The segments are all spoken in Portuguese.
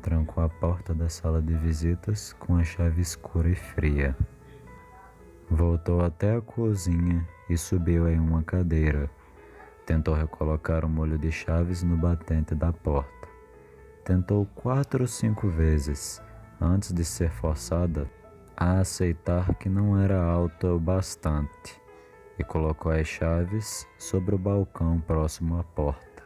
trancou a porta da sala de visitas com a chave escura e fria. Voltou até a cozinha e subiu em uma cadeira. Tentou recolocar o molho de chaves no batente da porta. Tentou 4 ou 5 vezes, antes de ser forçada a aceitar que não era alta o bastante, e colocou as chaves sobre o balcão próximo à porta.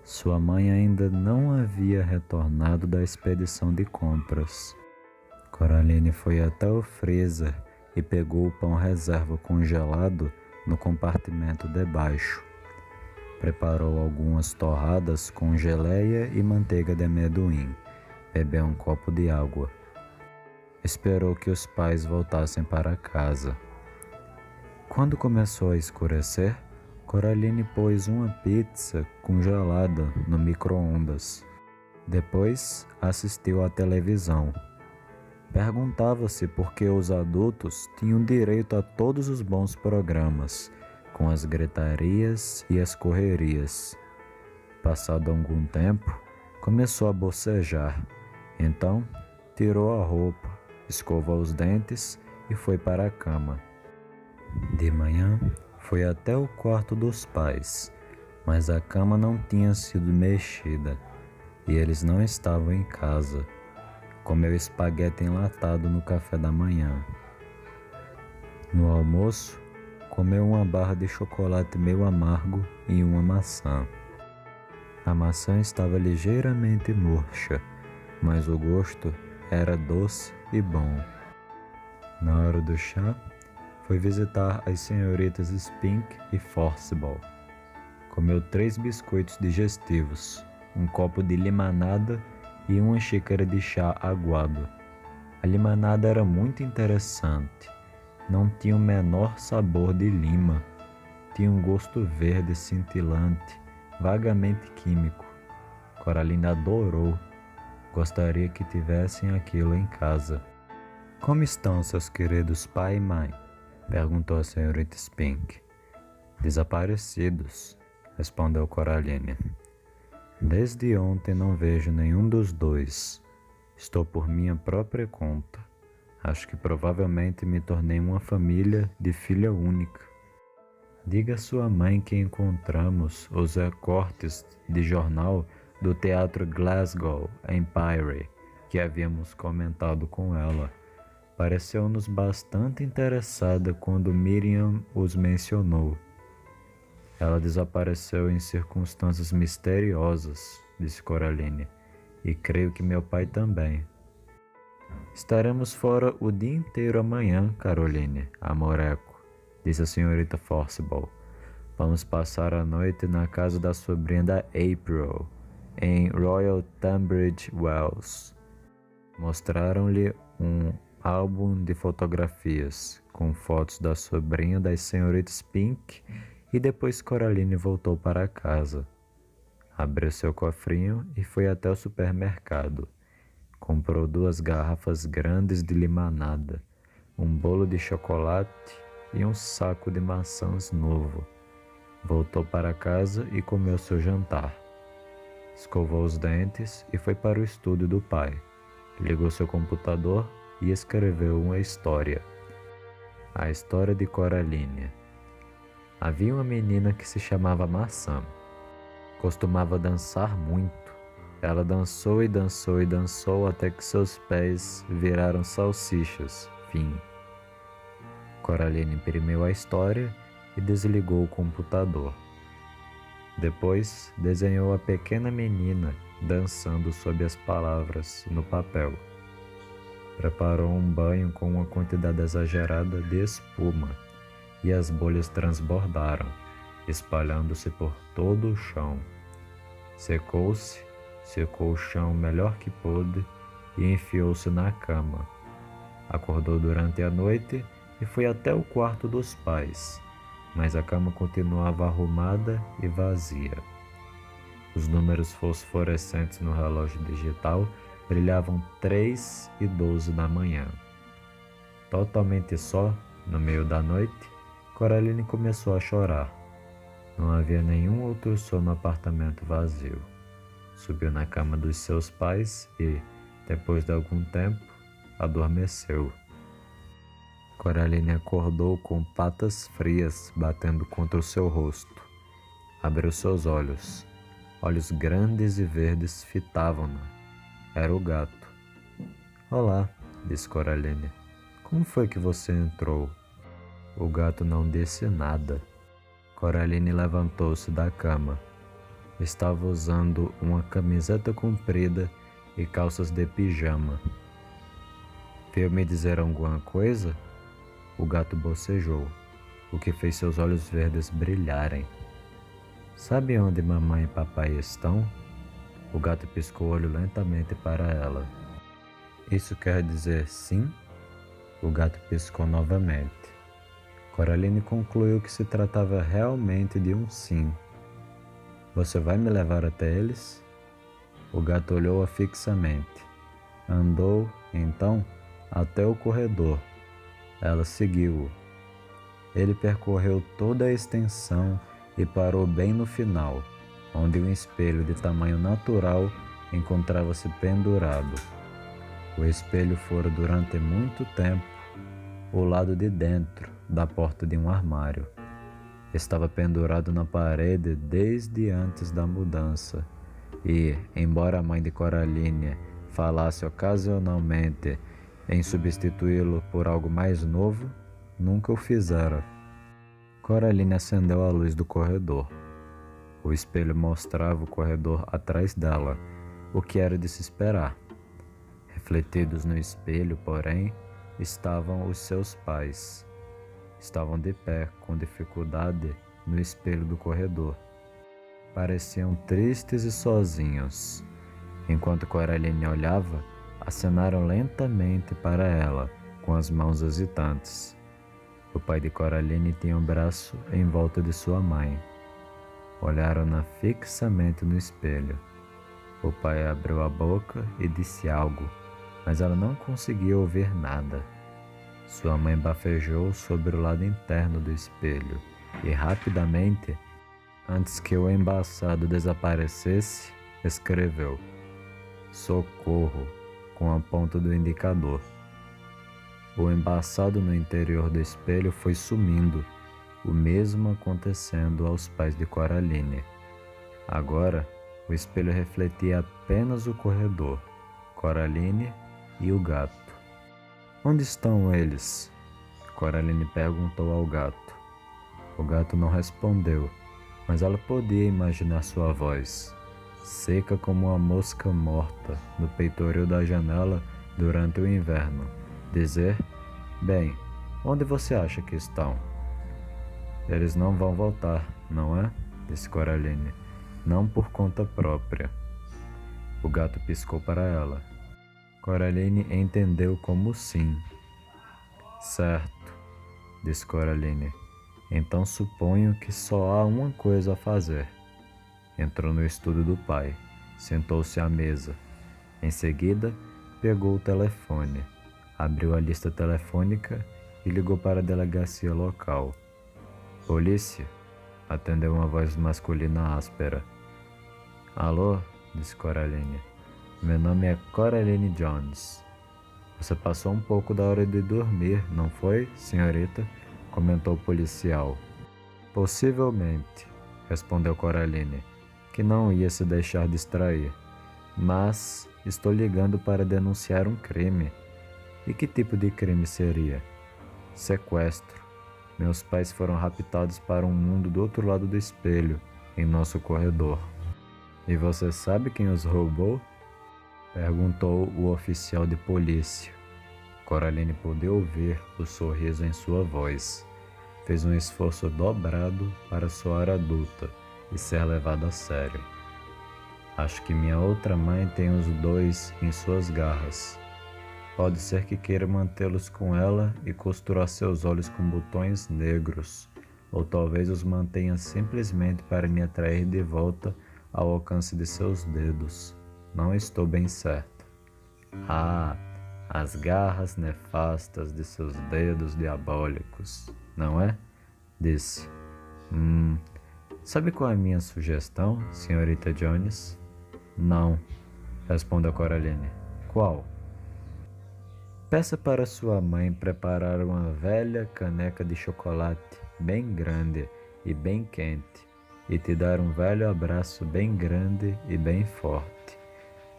Sua mãe ainda não havia retornado da expedição de compras. Coraline foi até o freezer e pegou o pão reserva congelado no compartimento de baixo. Preparou algumas torradas com geleia e manteiga de amendoim. Bebeu um copo de água. Esperou que os pais voltassem para casa. Quando começou a escurecer, Coraline pôs uma pizza congelada no micro-ondas. Depois assistiu à televisão. Perguntava-se por que os adultos tinham direito a todos os bons programas, com as gritarias e as correrias. Passado algum tempo, começou a bocejar. Então, tirou a roupa, escovou os dentes e foi para a cama. De manhã, foi até o quarto dos pais, mas a cama não tinha sido mexida e eles não estavam em casa. Comeu espaguete enlatado no café da manhã. No almoço, comeu uma barra de chocolate meio amargo e uma maçã. A maçã estava ligeiramente murcha, mas o gosto era doce e bom. Na hora do chá, foi visitar as senhoritas Spink e Forcible. Comeu 3 biscoitos digestivos, um copo de limonada e uma xícara de chá aguado. A limonada era muito interessante. Não tinha o menor sabor de lima. Tinha um gosto verde cintilante, vagamente químico. Coraline adorou. Gostaria que tivessem aquilo em casa. Como estão seus queridos pai e mãe? Perguntou a senhorita Spink. Desaparecidos, respondeu Coraline. Desde ontem não vejo nenhum dos dois. Estou por minha própria conta. Acho que provavelmente me tornei uma família de filha única. Diga à sua mãe que encontramos os recortes de jornal do Teatro Glasgow Empire que havíamos comentado com ela. Pareceu-nos bastante interessada quando Miriam os mencionou. Ela desapareceu em circunstâncias misteriosas, disse Coraline, e creio que meu pai também. Estaremos fora o dia inteiro amanhã, Caroline, amoreco, disse a senhorita Forcible. Vamos passar a noite na casa da sobrinha da April, em Royal Tunbridge Wells. Mostraram-lhe um álbum de fotografias com fotos da sobrinha das senhoritas Pink e depois Coraline voltou para casa. Abriu seu cofrinho e foi até o supermercado. Comprou 2 garrafas grandes de limonada, um bolo de chocolate e um saco de maçãs novo. Voltou para casa e comeu seu jantar. Escovou os dentes e foi para o estúdio do pai. Ligou seu computador e escreveu uma história. A história de Coraline. Havia uma menina que se chamava Maçã. Costumava dançar muito. Ela dançou e dançou e dançou até que seus pés viraram salsichas. Fim. Coraline imprimiu a história e desligou o computador. Depois desenhou a pequena menina dançando sob as palavras no papel. Preparou um banho com uma quantidade exagerada de espuma e as bolhas transbordaram, espalhando-se por todo o chão. Secou-se, secou o chão melhor que pôde e enfiou-se na cama. Acordou durante a noite e foi até o quarto dos pais, mas a cama continuava arrumada e vazia. Os números fosforescentes no relógio digital brilhavam 3 e 12 da manhã. Totalmente só, no meio da noite, Coraline começou a chorar. Não havia nenhum outro som no apartamento vazio. Subiu na cama dos seus pais e, depois de algum tempo, adormeceu. Coraline acordou com patas frias batendo contra o seu rosto. Abriu seus olhos. Olhos grandes e verdes fitavam-na. Era o gato. Olá, disse Coraline. Como foi que você entrou? O gato não disse nada. Coraline levantou-se da cama. Estava usando uma camiseta comprida e calças de pijama. Veio me dizer alguma coisa? O gato bocejou, o que fez seus olhos verdes brilharem. Sabe onde mamãe e papai estão? O gato piscou o olho lentamente para ela. Isso quer dizer sim? O gato piscou novamente. Coraline concluiu que se tratava realmente de um sim. Você vai me levar até eles? O gato olhou-a fixamente. Andou, então, até o corredor. Ela seguiu-o. Ele percorreu toda a extensão e parou bem no final, onde um espelho de tamanho natural encontrava-se pendurado. O espelho fora durante muito tempo o lado de dentro da porta de um armário. Estava pendurado na parede desde antes da mudança e, embora a mãe de Coraline falasse ocasionalmente em substituí-lo por algo mais novo, nunca o fizera. Coraline acendeu a luz do corredor. O espelho mostrava o corredor atrás dela, o que era de se esperar. Refletidos no espelho, porém, estavam os seus pais. Estavam de pé, com dificuldade, no espelho do corredor. Pareciam tristes e sozinhos. Enquanto Coraline olhava, acenaram lentamente para ela, com as mãos hesitantes. O pai de Coraline tinha um braço em volta de sua mãe. Olharam-na fixamente no espelho. O pai abriu a boca e disse algo, mas ela não conseguia ouvir nada. Sua mãe bafejou sobre o lado interno do espelho e rapidamente, antes que o embaçado desaparecesse, escreveu "Socorro" com a ponta do indicador. O embaçado no interior do espelho foi sumindo, o mesmo acontecendo aos pais de Coraline. Agora, o espelho refletia apenas o corredor, Coraline e o gato. Onde estão eles? Coraline perguntou ao gato. O gato não respondeu, mas ela podia imaginar sua voz, seca como uma mosca morta no peitoril da janela durante o inverno, dizer: "Bem, onde você acha que estão?" "Eles não vão voltar, não é?" disse Coraline. "Não por conta própria." O gato piscou para ela. Coraline entendeu como sim. "Certo", disse Coraline. "Então suponho que só há uma coisa a fazer." Entrou no estúdio do pai, sentou-se à mesa. Em seguida, pegou o telefone, abriu a lista telefônica e ligou para a delegacia local. "Polícia?" atendeu uma voz masculina áspera. "Alô?" disse Coraline. "Meu nome é Coraline Jones." "Você passou um pouco da hora de dormir, não foi, senhorita?" comentou o policial. "Possivelmente", respondeu Coraline, que não ia se deixar distrair. "Mas estou ligando para denunciar um crime." "E que tipo de crime seria?" "Sequestro. Meus pais foram raptados para um mundo do outro lado do espelho, em nosso corredor." "E você sabe quem os roubou?" perguntou o oficial de polícia. Coraline podia ouvir o sorriso em sua voz. Fez um esforço dobrado para soar adulta e ser levada a sério. "Acho que minha outra mãe tem os dois em suas garras. Pode ser que queira mantê-los com ela e costurar seus olhos com botões negros, ou talvez os mantenha simplesmente para me atrair de volta ao alcance de seus dedos. Não estou bem certa." "Ah, as garras nefastas de seus dedos diabólicos, não é?" disse. Sabe qual é a minha sugestão, senhorita Jones?" Não, respondeu Coraline. Qual? Peça para sua mãe preparar uma velha caneca de chocolate bem grande e bem quente e te dar um velho abraço bem grande e bem forte.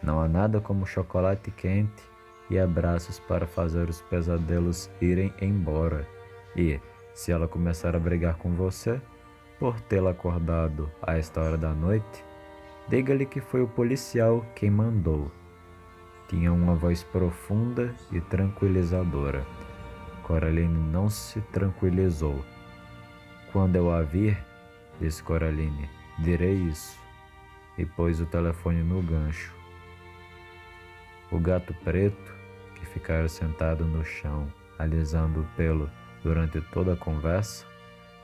Não há nada como chocolate quente e abraços para fazer os pesadelos irem embora. E, se ela começar a brigar com você, por tê-la acordado a esta hora da noite, diga-lhe que foi o policial quem mandou. Tinha uma voz profunda e tranquilizadora. Coraline não se tranquilizou. Quando eu a vir, disse Coraline, direi isso. E pôs o telefone no gancho. O gato preto, que ficara sentado no chão, alisando o pelo durante toda a conversa,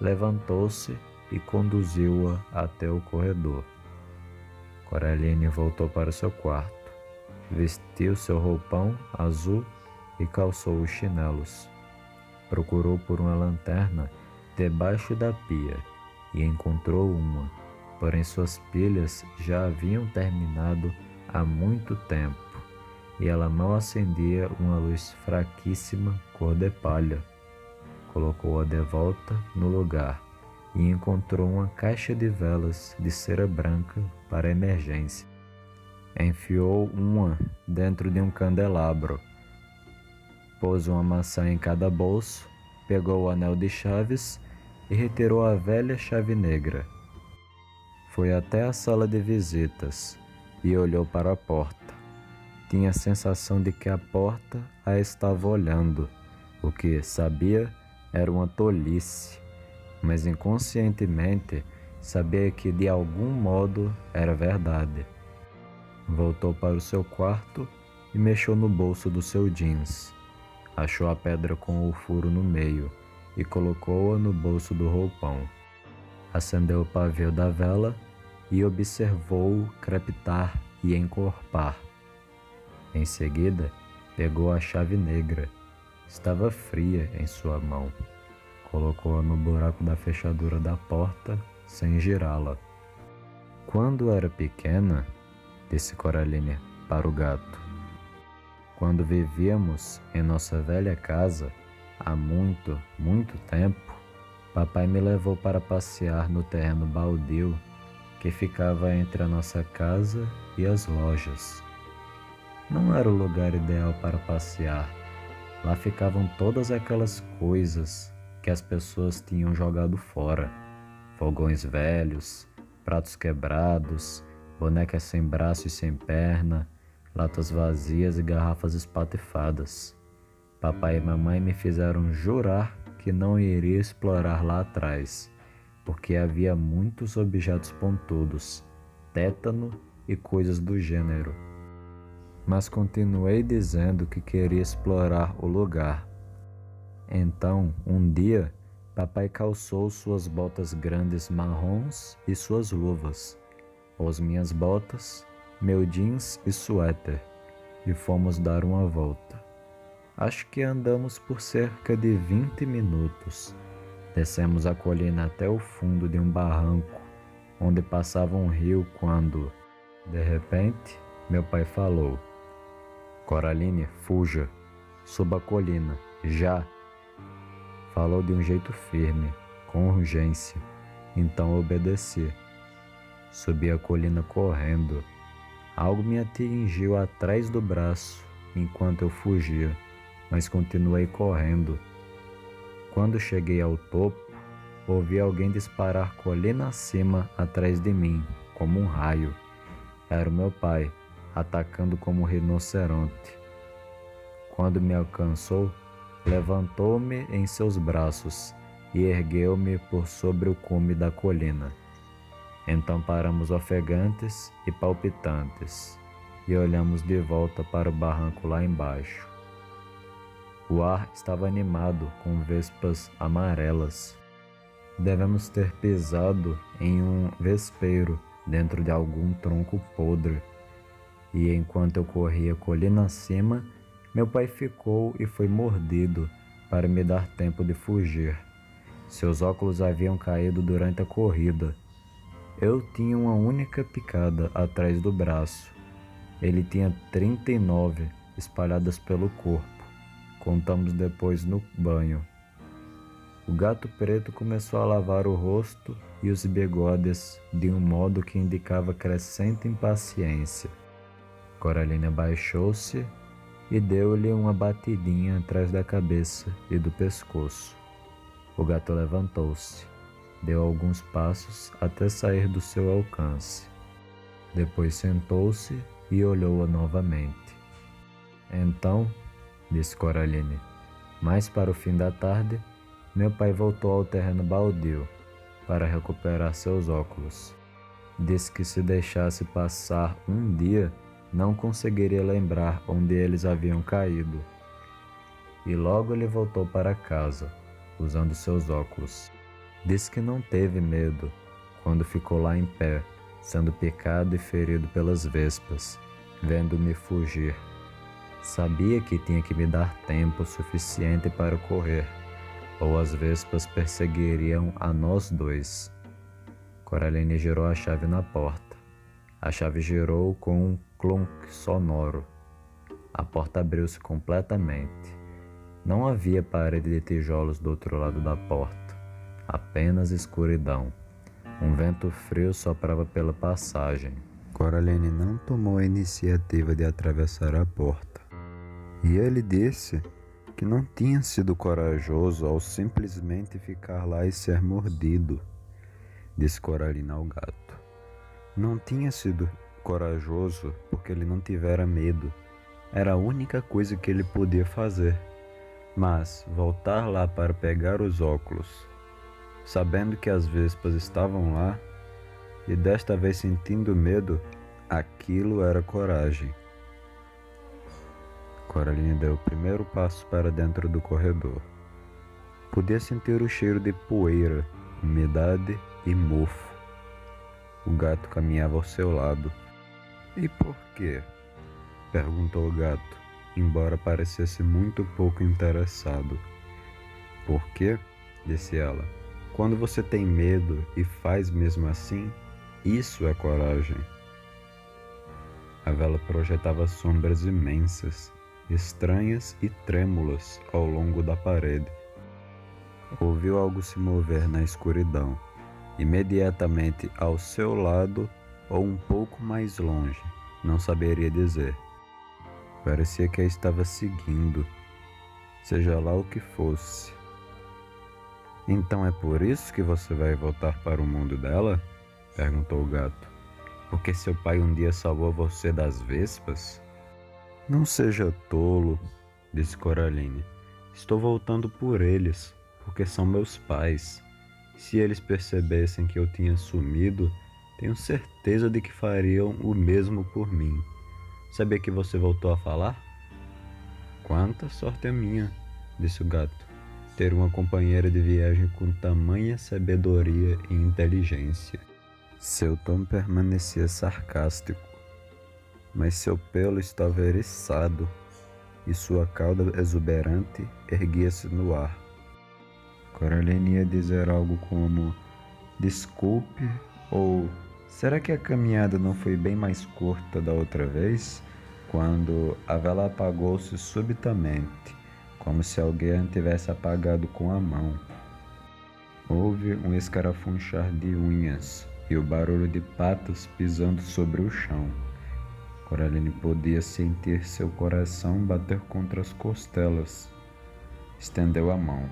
levantou-se e conduziu-a até o corredor. Coraline voltou para o seu quarto, vestiu seu roupão azul e calçou os chinelos. Procurou por uma lanterna debaixo da pia e encontrou uma, porém suas pilhas já haviam terminado há muito tempo e ela mal acendia uma luz fraquíssima cor de palha. Colocou-a de volta no lugar e encontrou uma caixa de velas de cera branca para emergência. Enfiou uma dentro de um candelabro, pôs uma maçã em cada bolso, pegou o anel de chaves e retirou a velha chave negra. Foi até a sala de visitas e olhou para a porta. Tinha a sensação de que a porta a estava olhando. O que sabia era uma tolice, mas inconscientemente sabia que de algum modo era verdade. Voltou para o seu quarto e mexeu no bolso do seu jeans. Achou a pedra com o furo no meio e colocou-a no bolso do roupão. Acendeu o pavio da vela e observou-o crepitar e encorpar. Em seguida, pegou a chave negra. Estava fria em sua mão. Colocou-a no buraco da fechadura da porta, sem girá-la. Quando era pequena, disse Coraline para o gato, quando vivíamos em nossa velha casa, há muito, muito tempo, papai me levou para passear no terreno baldio que ficava entre a nossa casa e as lojas. Não era o lugar ideal para passear. Lá ficavam todas aquelas coisas que as pessoas tinham jogado fora. Fogões velhos, pratos quebrados, bonecas sem braço e sem perna, latas vazias e garrafas espatifadas. Papai e mamãe me fizeram jurar que não iria explorar lá atrás, porque havia muitos objetos pontudos, tétano e coisas do gênero. Mas continuei dizendo que queria explorar o lugar. Então, um dia, papai calçou suas botas grandes marrons e suas luvas, pôs minhas botas, meu jeans e suéter, e fomos dar uma volta. Acho que andamos por cerca de 20 minutos. Descemos a colina até o fundo de um barranco, onde passava um rio quando, de repente, meu pai falou: Coraline, fuja, suba a colina, já! Falou de um jeito firme, com urgência, então obedeci. Subi a colina correndo. Algo me atingiu atrás do braço enquanto eu fugia, mas continuei correndo. Quando cheguei ao topo, ouvi alguém disparar colina acima atrás de mim, como um raio. Era o meu pai, atacando como um rinoceronte. Quando me alcançou, levantou-me em seus braços e ergueu-me por sobre o cume da colina. Então paramos ofegantes e palpitantes e olhamos de volta para o barranco lá embaixo. O ar estava animado com vespas amarelas. Devemos ter pisado em um vespeiro dentro de algum tronco podre. E enquanto eu corria colina acima, meu pai ficou e foi mordido para me dar tempo de fugir. Seus óculos haviam caído durante a corrida. Eu tinha uma única picada atrás do braço. Ele tinha 39 espalhadas pelo corpo. Contamos depois no banho. O gato preto começou a lavar o rosto e os bigodes de um modo que indicava crescente impaciência. Coraline abaixou-se e deu-lhe uma batidinha atrás da cabeça e do pescoço. O gato levantou-se, deu alguns passos até sair do seu alcance. Depois sentou-se e olhou-a novamente. Então, disse Coraline, mais para o fim da tarde, meu pai voltou ao terreno baldio para recuperar seus óculos. Disse que se deixasse passar um dia, não conseguiria lembrar onde eles haviam caído. E logo ele voltou para casa, usando seus óculos. Disse que não teve medo quando ficou lá em pé, sendo picado e ferido pelas vespas, vendo-me fugir. Sabia que tinha que me dar tempo suficiente para correr, ou as vespas perseguiriam a nós dois. Coraline girou a chave na porta. A chave girou com um clonk sonoro. A porta abriu-se completamente. Não havia parede de tijolos do outro lado da porta, apenas escuridão. Um vento frio soprava pela passagem. Coraline não tomou a iniciativa de atravessar a porta. E ele disse que não tinha sido corajoso ao simplesmente ficar lá e ser mordido, disse Coraline ao gato. Não tinha sido corajoso porque ele não tivera medo. Era a única coisa que ele podia fazer. Mas voltar lá para pegar os óculos, sabendo que as vespas estavam lá, e desta vez sentindo medo, aquilo era coragem. Coraline deu o primeiro passo para dentro do corredor. Podia sentir o cheiro de poeira, umidade e mofo. O gato caminhava ao seu lado. E por quê? Perguntou o gato, embora parecesse muito pouco interessado. Por quê? Disse ela. Quando você tem medo e faz mesmo assim, isso é coragem. A vela projetava sombras imensas, estranhas e trêmulas ao longo da parede. Ouviu algo se mover na escuridão, imediatamente ao seu lado ou um pouco mais longe, não saberia dizer. Parecia que a estava seguindo, seja lá o que fosse. Então é por isso que você vai voltar para o mundo dela? Perguntou o gato. Porque seu pai um dia salvou você das vespas? Não seja tolo, disse Coraline. Estou voltando por eles, porque são meus pais. Se eles percebessem que eu tinha sumido, tenho certeza de que fariam o mesmo por mim. Sabia que você voltou a falar? Quanta sorte é minha, disse o gato, ter uma companheira de viagem com tamanha sabedoria e inteligência. Seu tom permanecia sarcástico, mas seu pelo estava eriçado e sua cauda exuberante erguia-se no ar. Coraline ia dizer algo como desculpe ou será que a caminhada não foi bem mais curta da outra vez? Quando a vela apagou-se subitamente, como se alguém a tivesse apagado com a mão. Houve um escarafunchar de unhas e o barulho de patas pisando sobre o chão. Coraline podia sentir seu coração bater contra as costelas. Estendeu a mão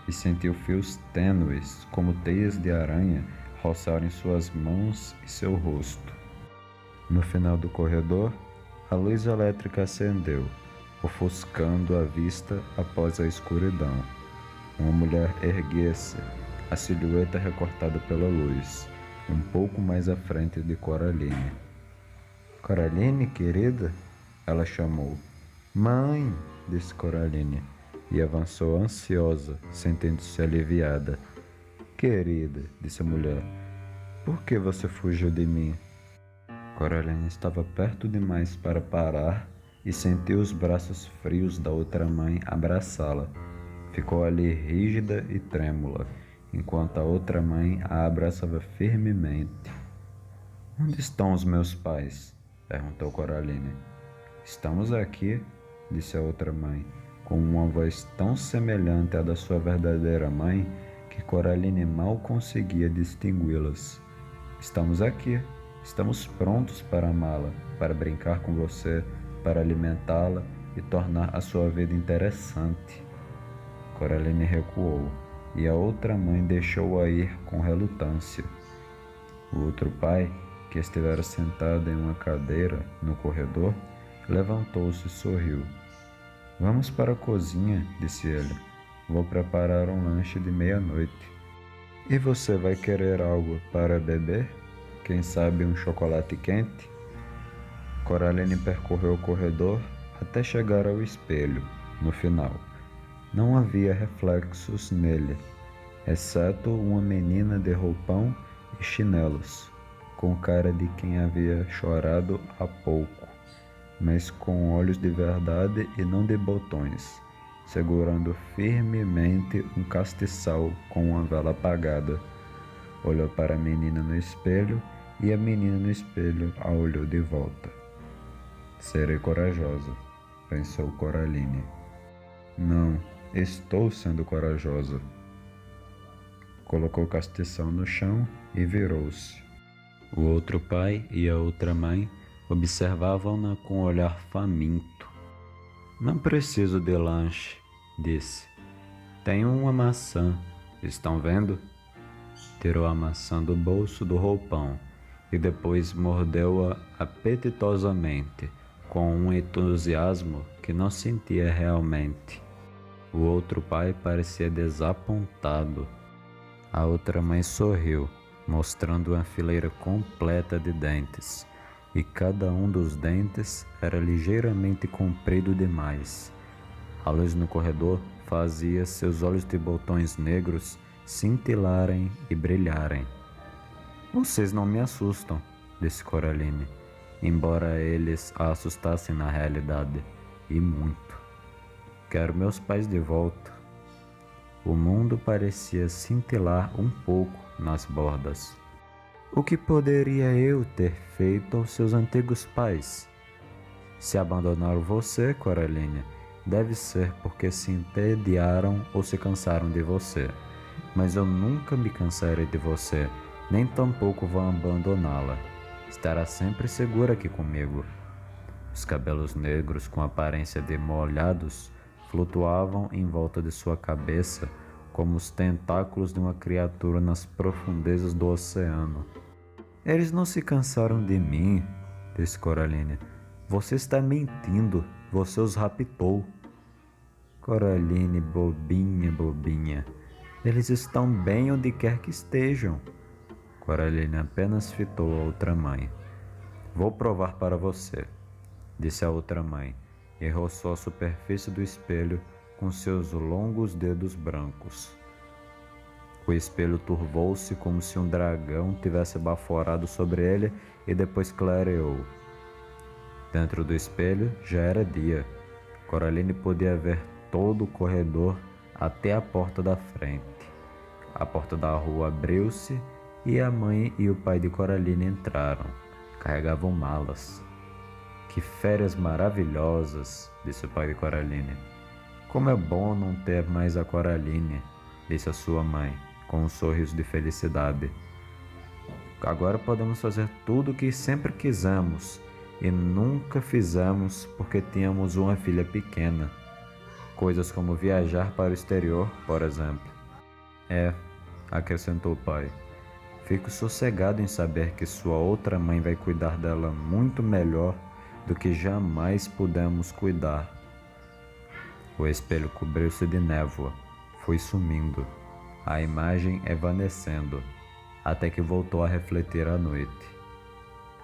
e sentiu fios tênues, como teias de aranha, roçarem suas mãos e seu rosto. No final do corredor, a luz elétrica acendeu, ofuscando a vista após a escuridão. Uma mulher erguia-se, a silhueta recortada pela luz, um pouco mais à frente de Coraline. Coraline, querida? Ela chamou. Mãe, disse Coraline, e avançou ansiosa, sentindo-se aliviada. Querida, disse a mulher, por que você fugiu de mim? Coraline estava perto demais para parar e sentiu os braços frios da outra mãe abraçá-la. Ficou ali rígida e trêmula, enquanto a outra mãe a abraçava firmemente. Onde estão os meus pais? Perguntou Coraline. Estamos aqui, disse a outra mãe, com uma voz tão semelhante à da sua verdadeira mãe que Coraline mal conseguia distingui-las. Estamos aqui, estamos prontos para amá-la, para brincar com você, para alimentá-la e tornar a sua vida interessante. Coraline recuou, e a outra mãe deixou-a ir com relutância. O outro pai, que estivera sentado em uma cadeira no corredor, levantou-se e sorriu. Vamos para a cozinha, disse ele. Vou preparar um lanche de meia-noite. E você vai querer algo para beber? Quem sabe um chocolate quente? Coraline percorreu o corredor até chegar ao espelho, no final. Não havia reflexos nele, exceto uma menina de roupão e chinelos, com cara de quem havia chorado há pouco, mas com olhos de verdade e não de botões, segurando firmemente um castiçal com uma vela apagada. Olhou para a menina no espelho e a menina no espelho a olhou de volta. Serei corajosa, pensou Coraline. Não, estou sendo corajosa. Colocou o castição no chão e virou-se. O outro pai e a outra mãe observavam-na com um olhar faminto. Não preciso de lanche, disse. Tenho uma maçã, estão vendo? Tirou a maçã do bolso do roupão e depois mordeu-a apetitosamente, com um entusiasmo que não sentia realmente. O outro pai parecia desapontado. A outra mãe sorriu, mostrando uma fileira completa de dentes, e cada um dos dentes era ligeiramente comprido demais. A luz no corredor fazia seus olhos de botões negros cintilarem e brilharem. Vocês não me assustam, disse Coraline, embora eles a assustassem na realidade, e muito. Quero meus pais de volta. O mundo parecia cintilar um pouco nas bordas. O que poderia eu ter feito aos seus antigos pais? Se abandonaram você, Coraline, deve ser porque se entediaram ou se cansaram de você. Mas eu nunca me cansarei de você, nem tampouco vou abandoná-la. Estará sempre segura aqui comigo. Os cabelos negros com aparência de molhados flutuavam em volta de sua cabeça como os tentáculos de uma criatura nas profundezas do oceano. Eles não se cansaram de mim, disse Coraline. Você está mentindo, você os raptou. Coraline, bobinha, bobinha. Eles estão bem onde quer que estejam. Coraline apenas fitou a outra mãe. Vou provar para você, disse a outra mãe, e roçou a superfície do espelho com seus longos dedos brancos. O espelho turvou-se como se um dragão tivesse baforado sobre ele e depois clareou. Dentro do espelho já era dia. Coraline podia ver todo o corredor até a porta da frente. A porta da rua abriu-se e a mãe e o pai de Coraline entraram. Carregavam malas. Que férias maravilhosas, disse o pai de Coraline. Como é bom não ter mais a Coraline, disse a sua mãe, com um sorriso de felicidade. Agora podemos fazer tudo o que sempre quisemos e nunca fizemos porque tínhamos uma filha pequena. Coisas como viajar para o exterior, por exemplo. Acrescentou o pai. Fico sossegado em saber que sua outra mãe vai cuidar dela muito melhor do que jamais pudemos cuidar. O espelho cobriu-se de névoa, foi sumindo, a imagem evanecendo, até que voltou a refletir à noite.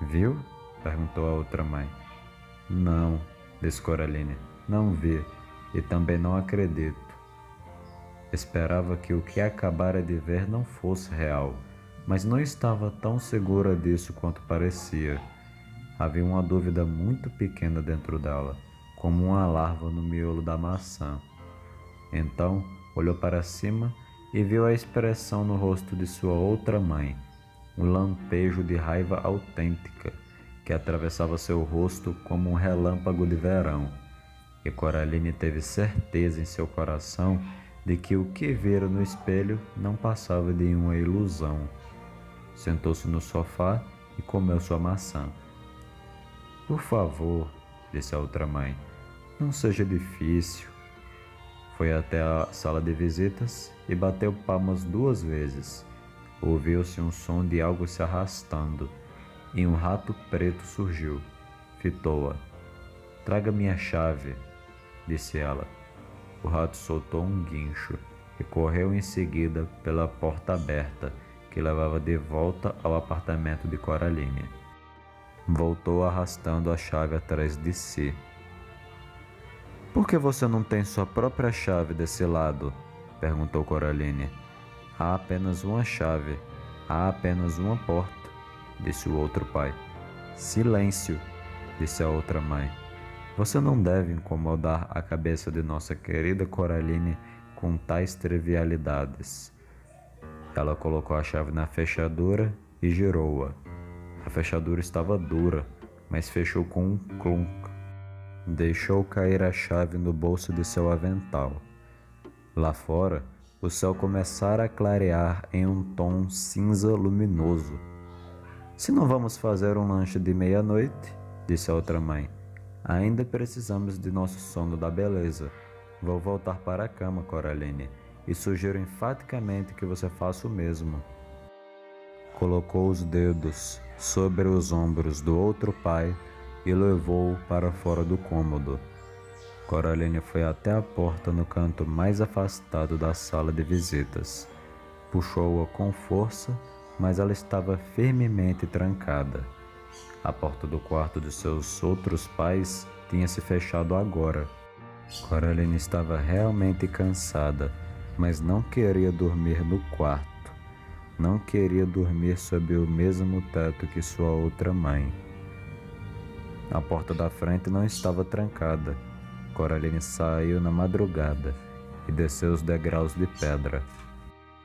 Viu? Perguntou a outra mãe. Não, disse Coraline, não vi, e também não acredito. Esperava que o que acabara de ver não fosse real, mas não estava tão segura disso quanto parecia. Havia uma dúvida muito pequena dentro dela, como uma larva no miolo da maçã. Então, olhou para cima e viu a expressão no rosto de sua outra mãe, um lampejo de raiva autêntica que atravessava seu rosto como um relâmpago de verão, e Coraline teve certeza em seu coração de que o que vira no espelho não passava de uma ilusão. Sentou-se no sofá e comeu sua maçã. Por favor, disse a outra mãe, não seja difícil. Foi até a sala de visitas e bateu palmas 2 vezes. Ouviu-se um som de algo se arrastando e um rato preto surgiu. Fitou-a. Traga minha chave, disse ela. O rato soltou um guincho e correu em seguida pela porta aberta que levava de volta ao apartamento de Coraline. Voltou arrastando a chave atrás de si. Por que você não tem sua própria chave desse lado? Perguntou Coraline. Há apenas uma chave. Há apenas uma porta, disse o outro pai. Silêncio, disse a outra mãe. Você não deve incomodar a cabeça de nossa querida Coraline com tais trivialidades. Ela colocou a chave na fechadura e girou-a. A fechadura estava dura, mas fechou com um clunk. Deixou cair a chave no bolso de seu avental. Lá fora, o céu começara a clarear em um tom cinza luminoso. Se não vamos fazer um lanche de meia-noite, disse a outra mãe, ainda precisamos de nosso sono da beleza. Vou voltar para a cama, Coraline, e sugiro enfaticamente que você faça o mesmo. Colocou os dedos sobre os ombros do outro pai e levou-o para fora do cômodo. Coraline foi até a porta no canto mais afastado da sala de visitas. Puxou-a com força, mas ela estava firmemente trancada. A porta do quarto de seus outros pais tinha se fechado agora. Coraline estava realmente cansada, mas não queria dormir no quarto. Não queria dormir sob o mesmo teto que sua outra mãe. A porta da frente não estava trancada. Coraline saiu na madrugada e desceu os degraus de pedra.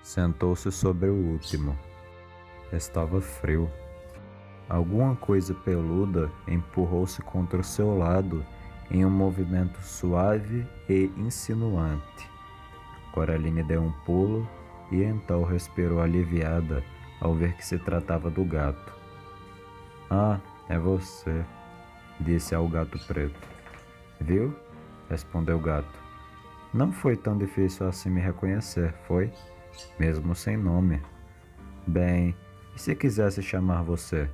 Sentou-se sobre o último. Estava frio. Alguma coisa peluda empurrou-se contra o seu lado em um movimento suave e insinuante. Coraline deu um pulo e então respirou aliviada ao ver que se tratava do gato. Ah, é você, disse ao gato preto. Viu? Respondeu o gato. Não foi tão difícil assim me reconhecer, foi? Mesmo sem nome. Bem, e se quisesse chamar você?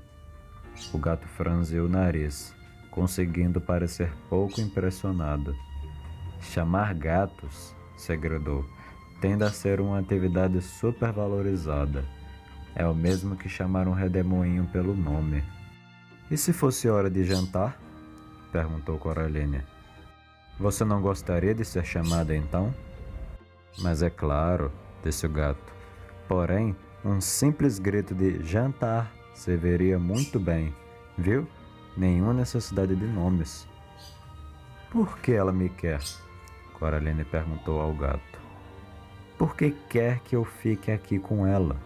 O gato franziu o nariz, conseguindo parecer pouco impressionado. Chamar gatos, segredou, tende a ser uma atividade supervalorizada. É o mesmo que chamar um redemoinho pelo nome. E se fosse hora de jantar? Perguntou Coraline. Você não gostaria de ser chamada então? Mas é claro, disse o gato. Porém, um simples grito de jantar serviria muito bem, viu? Nenhuma necessidade de nomes. Por que ela me quer? Coraline perguntou ao gato. Porque quer que eu fique aqui com ela.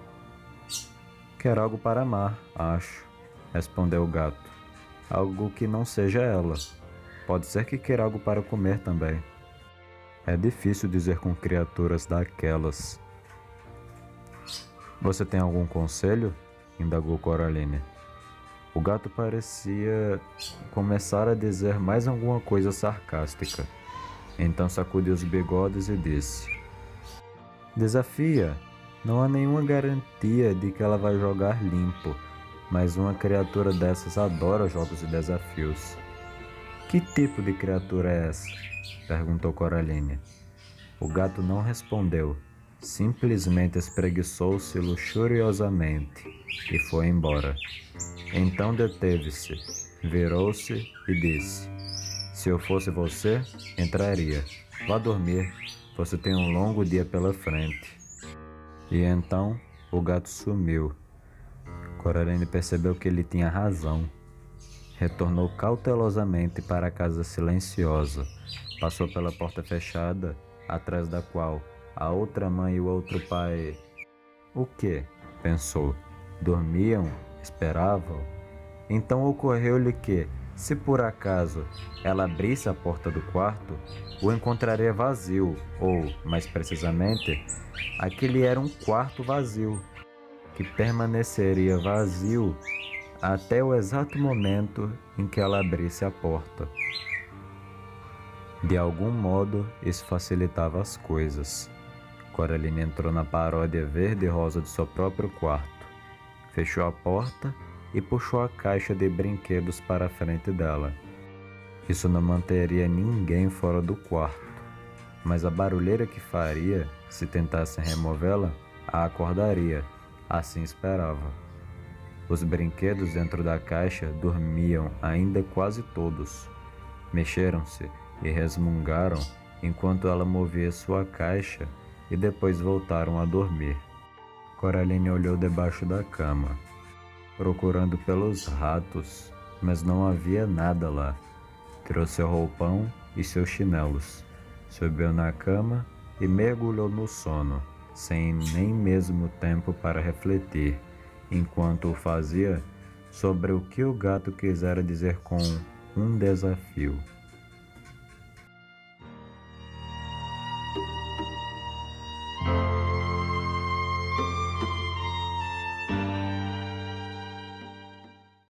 Quer algo para amar, acho, respondeu o gato. Algo que não seja ela. Pode ser que queira algo para comer também. É difícil dizer com criaturas daquelas. Você tem algum conselho? Indagou Coraline. O gato parecia começar a dizer mais alguma coisa sarcástica. Então sacudiu os bigodes e disse: Desafia. Não há nenhuma garantia de que ela vai jogar limpo, mas uma criatura dessas adora jogos de desafios. Que tipo de criatura é essa? Perguntou Coraline. O gato não respondeu, simplesmente espreguiçou-se luxuriosamente e foi embora. Então deteve-se, virou-se e disse: Se eu fosse você, entraria. Vá dormir, você tem um longo dia pela frente. E então o gato sumiu. Coraline percebeu que ele tinha razão. Retornou cautelosamente para a casa silenciosa. Passou pela porta fechada, atrás da qual a outra mãe e o outro pai... O quê? Pensou. Dormiam, esperavam. Então ocorreu-lhe que, se por acaso ela abrisse a porta do quarto, o encontraria vazio, ou, mais precisamente, aquele era um quarto vazio, que permaneceria vazio até o exato momento em que ela abrisse a porta. De algum modo, isso facilitava as coisas. Coraline entrou na paródia verde e rosa de seu próprio quarto, fechou a porta e puxou a caixa de brinquedos para a frente dela. Isso não manteria ninguém fora do quarto, mas a barulheira que faria, se tentassem removê-la, a acordaria, assim esperava. Os brinquedos dentro da caixa dormiam ainda quase todos. Mexeram-se e resmungaram enquanto ela movia sua caixa e depois voltaram a dormir. Coraline olhou debaixo da cama, procurando pelos ratos, mas não havia nada lá. Tirou seu roupão e seus chinelos, subiu na cama e mergulhou no sono, sem nem mesmo tempo para refletir, enquanto o fazia, sobre o que o gato quisera dizer com um desafio.